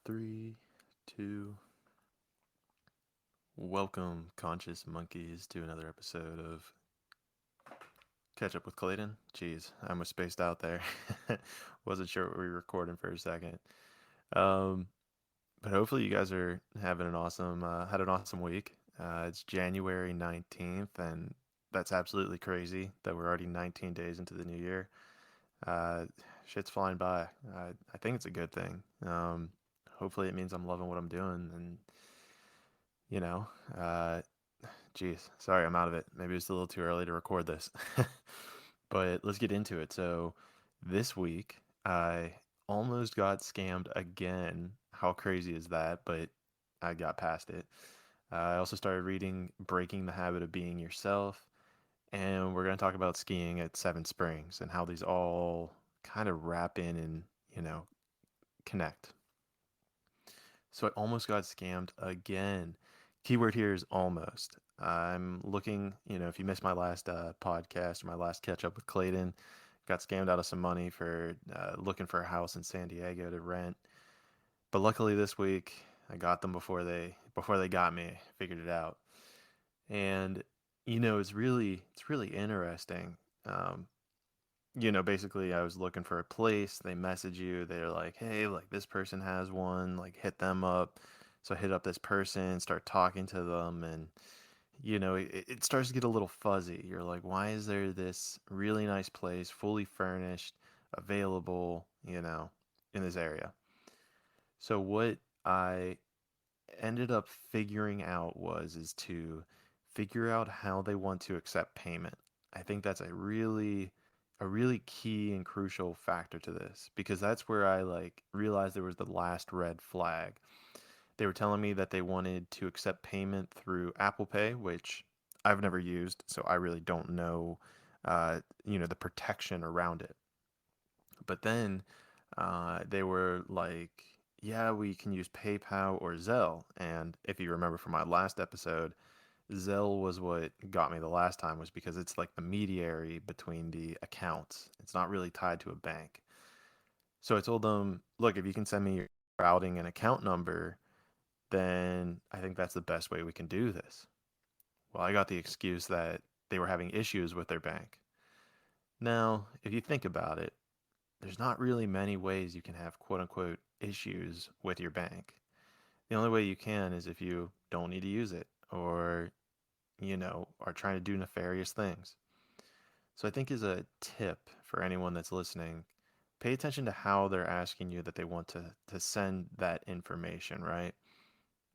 Three, two. Welcome, conscious monkeys, to another episode of Catch Up with Clayton. Jeez, I almost spaced out there. Wasn't sure what we were recording for a second. Um, but hopefully you guys are having had an awesome week. It's January 19th, and that's absolutely crazy that we're already 19 days into the new year. Uh, Shit's flying by. I think it's a good thing. Hopefully it means I'm loving what I'm doing, and you know, uh, Jeez, sorry, I'm out of it. Maybe it's a little too early to record this. But let's get into it. So, this week, I almost got scammed again. How crazy is that? But I got past it. I also started reading Breaking the Habit of Being Yourself. And we're going to talk about skiing at Seven Springs and how these all kind of wrap in and, you know, connect. So I almost got scammed again. Keyword here is almost. I'm looking, if you missed my last podcast or my last catch up with Clayton, got scammed out of some money for looking for a house in San Diego to rent. But luckily this week I got them before they got me. Figured it out, and it's really interesting. Um, basically I was looking for a place. They message you. They're like, hey, like this person has one, like hit them up. So I hit up this person, start talking to them, and it starts to get a little fuzzy. You're like, why is there this really nice place, fully furnished, available, in this area? So what I ended up figuring out is to figure out how they want to accept payment. I think that's a really key and crucial factor to this because that's where I like realized there was the last red flag. They were telling me that they wanted to accept payment through Apple Pay, which I've never used, so I really don't know the protection around it. But then they were like, yeah, we can use PayPal or Zelle. And if you remember from my last episode, Zelle was what got me the last time, was because it's like the mediary between the accounts. It's not really tied to a bank. So I told them, look, if you can send me your routing and account number, then I think that's the best way we can do this. Well, I got the excuse that they were having issues with their bank. Now, if you think about it, there's not really many ways you can have quote unquote issues with your bank. The only way you can is if you don't need to use it or, are trying to do nefarious things. So I think as a tip for anyone that's listening, pay attention to how they're asking you that they want to send that information, right?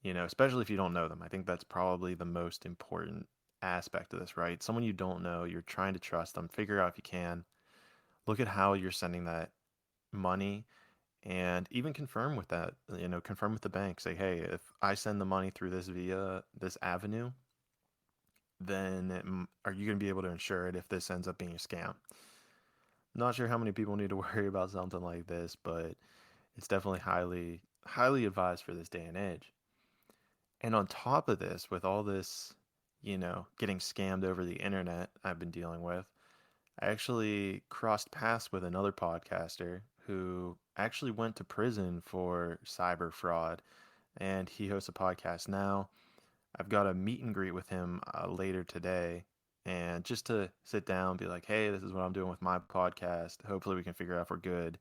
Especially if you don't know them. I think that's probably the most important aspect of this, right? Someone you don't know, you're trying to trust them. Figure out if you can. Look at how you're sending that money and even confirm with that, confirm with the bank. Say, hey, if I send the money through this via this avenue, then are you going to be able to insure it if this ends up being a scam? Not sure how many people need to worry about something like this, but it's definitely highly, highly advised for this day and age. And on top of this, with all this, getting scammed over the internet I've been dealing with, I actually crossed paths with another podcaster who actually went to prison for cyber fraud, and he hosts a podcast now. I've got a meet and greet with him later today, and just to sit down, be like, hey, this is what I'm doing with my podcast. Hopefully, we can figure out if we're good.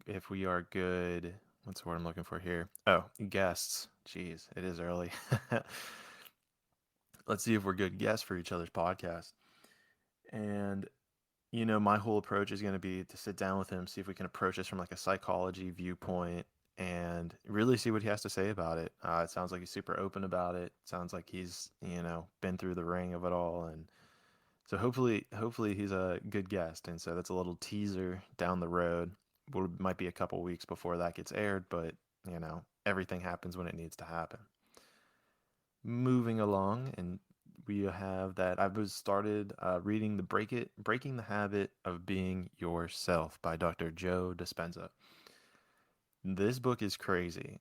If we are good, what's the word I'm looking for here? Oh, guests. Jeez, it is early. Let's see if we're good guests for each other's podcast. And my whole approach is going to be to sit down with him, see if we can approach this from like a psychology viewpoint and really see what he has to say about it. It sounds like he's super open about it. Sounds like he's, been through the ring of it all. And so hopefully he's a good guest. And so that's a little teaser down the road. Might be a couple weeks before that gets aired, but everything happens when it needs to happen. Moving along, and we have that I was started reading the Breaking the Habit of Being Yourself by Dr. Joe Dispenza. This book is crazy.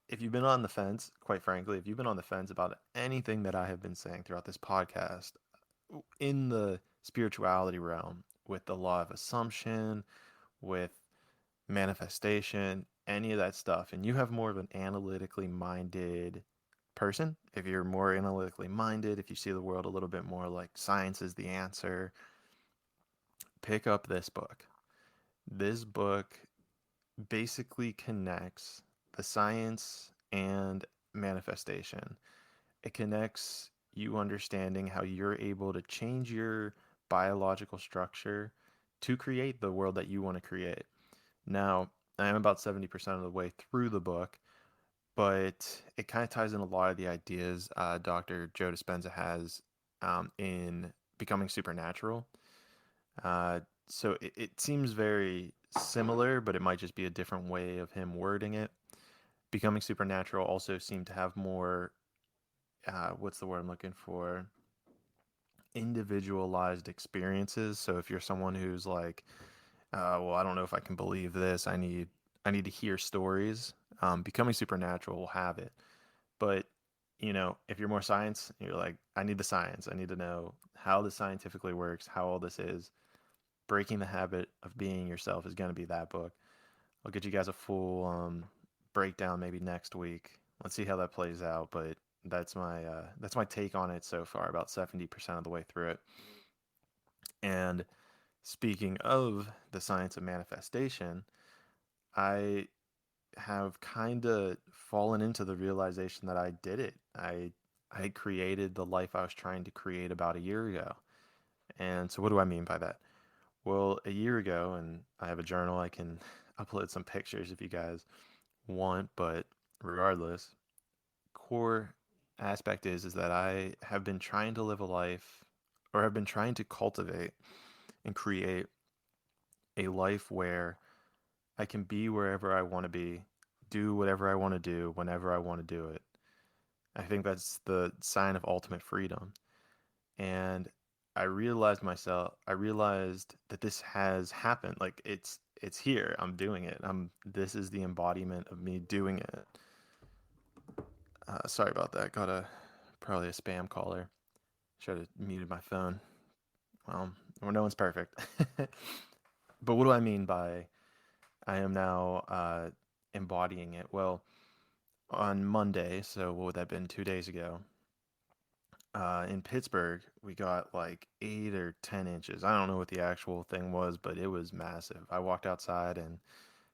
If you've been on the fence, quite frankly, if you've been on the fence about anything that I have been saying throughout this podcast in the spirituality realm, with the law of assumption, with manifestation, any of that stuff, and you have more of an analytically minded person, if you're more analytically minded, if you see the world a little bit more like science is the answer, pick up this book. This book basically connects the science and manifestation. It connects you understanding how you're able to change your biological structure to create the world that you want to create. Now, I am about 70% of the way through the book, but it kind of ties in a lot of the ideas Dr. Joe Dispenza has in Becoming Supernatural. Uh, so it seems very similar, but it might just be a different way of him wording it. Becoming Supernatural also seemed to have more, what's the word I'm looking for? Individualized experiences. So if you're someone who's like, well, I don't know if I can believe this. I need to hear stories. Becoming Supernatural will have it. But if you're more science, you're like, I need the science. I need to know how this scientifically works, how all this is. Breaking the Habit of Being Yourself is going to be that book. I'll get you guys a full breakdown maybe next week. Let's see how that plays out. But that's my take on it so far. About 70% of the way through it. And speaking of the science of manifestation, I have kind of fallen into the realization that I did it. I created the life I was trying to create about a year ago. And so what do I mean by that? Well, a year ago, and I have a journal, I can upload some pictures if you guys want, but regardless, core aspect is that I have been trying to live a life, or have been trying to cultivate and create a life where I can be wherever I want to be, do whatever I want to do whenever I want to do it. I think that's the sign of ultimate freedom. And I realized that this has happened. Like it's here. I'm doing it. This is the embodiment of me doing it. Sorry about that. Got a probably a spam caller. Should have muted my phone. Well, no one's perfect. But what do I mean by I am now embodying it? Well, on Monday, so what would that have been 2 days ago? In Pittsburgh, we got like 8 or 10 inches. I don't know what the actual thing was, but it was massive. I walked outside and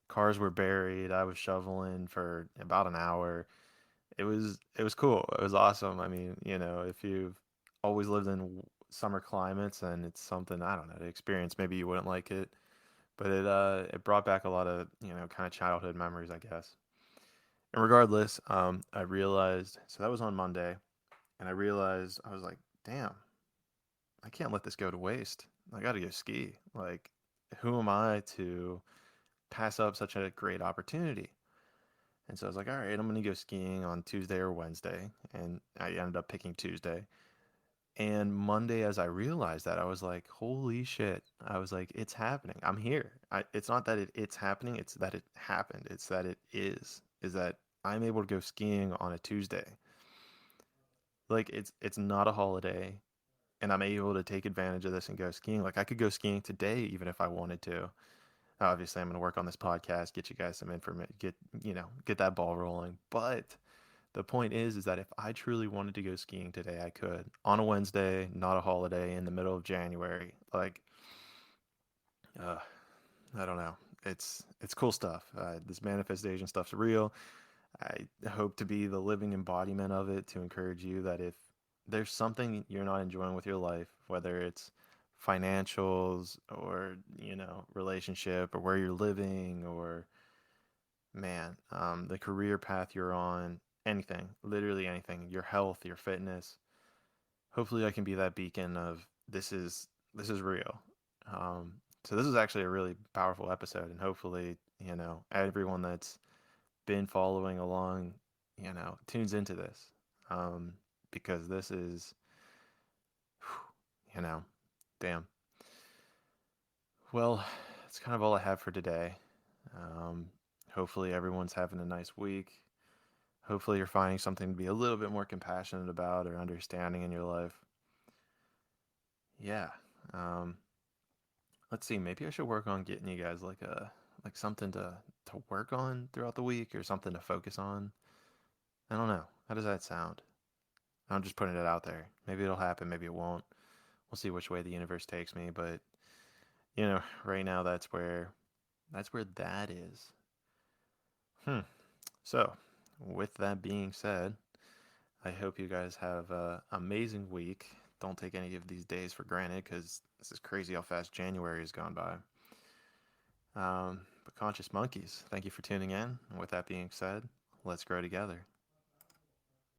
cars were buried. I was shoveling for about an hour. It was cool. It was awesome. I mean, if you've always lived in summer climates and it's something I don't know to experience, maybe you wouldn't like it, but it brought back a lot of kind of childhood memories, I guess. And regardless, I realized so that was on Monday, and I realized I was like, damn, I can't let this go to waste. I got to go ski. Like, who am I to pass up such a great opportunity? And so I was like, all right, I'm going to go skiing on Tuesday or Wednesday. And I ended up picking Tuesday. And Monday, as I realized that, I was like, holy shit. I was like, it's happening. I'm here. It's not that it's happening, it's that it happened. It's that it is that I'm able to go skiing on a Tuesday. Like, it's not a holiday, and I'm able to take advantage of this and go skiing. Like I could go skiing today even if I wanted to. Obviously, I'm going to work on this podcast, get you guys some information, get that ball rolling. But the point is that if I truly wanted to go skiing today, I could on a Wednesday, not a holiday, in the middle of January. Like, uh, I don't know. It's cool stuff. This manifestation stuff's real. I hope to be the living embodiment of it to encourage you that if there's something you're not enjoying with your life, whether it's financials or, relationship or where you're living or, man, the career path you're on, anything, literally anything, your health, your fitness, hopefully I can be that beacon of this is real. Um, so this is actually a really powerful episode, and hopefully, everyone that's been following along, tunes into this. Because this is, you know, damn. Well, that's kind of all I have for today. Um, Hopefully, everyone's having a nice week. Hopefully, you're finding something to be a little bit more compassionate about or understanding in your life. Yeah. Um, let's see. Maybe I should work on getting you guys like something to work on throughout the week or something to focus on. I don't know. How does that sound? I'm just putting it out there. Maybe it'll happen, maybe it won't. We'll see which way the universe takes me, but right now that's where that is. Hmm. So, with that being said, I hope you guys have an amazing week. Don't take any of these days for granted because this is crazy how fast January has gone by. But Conscious Monkeys, thank you for tuning in. And with that being said, let's grow together.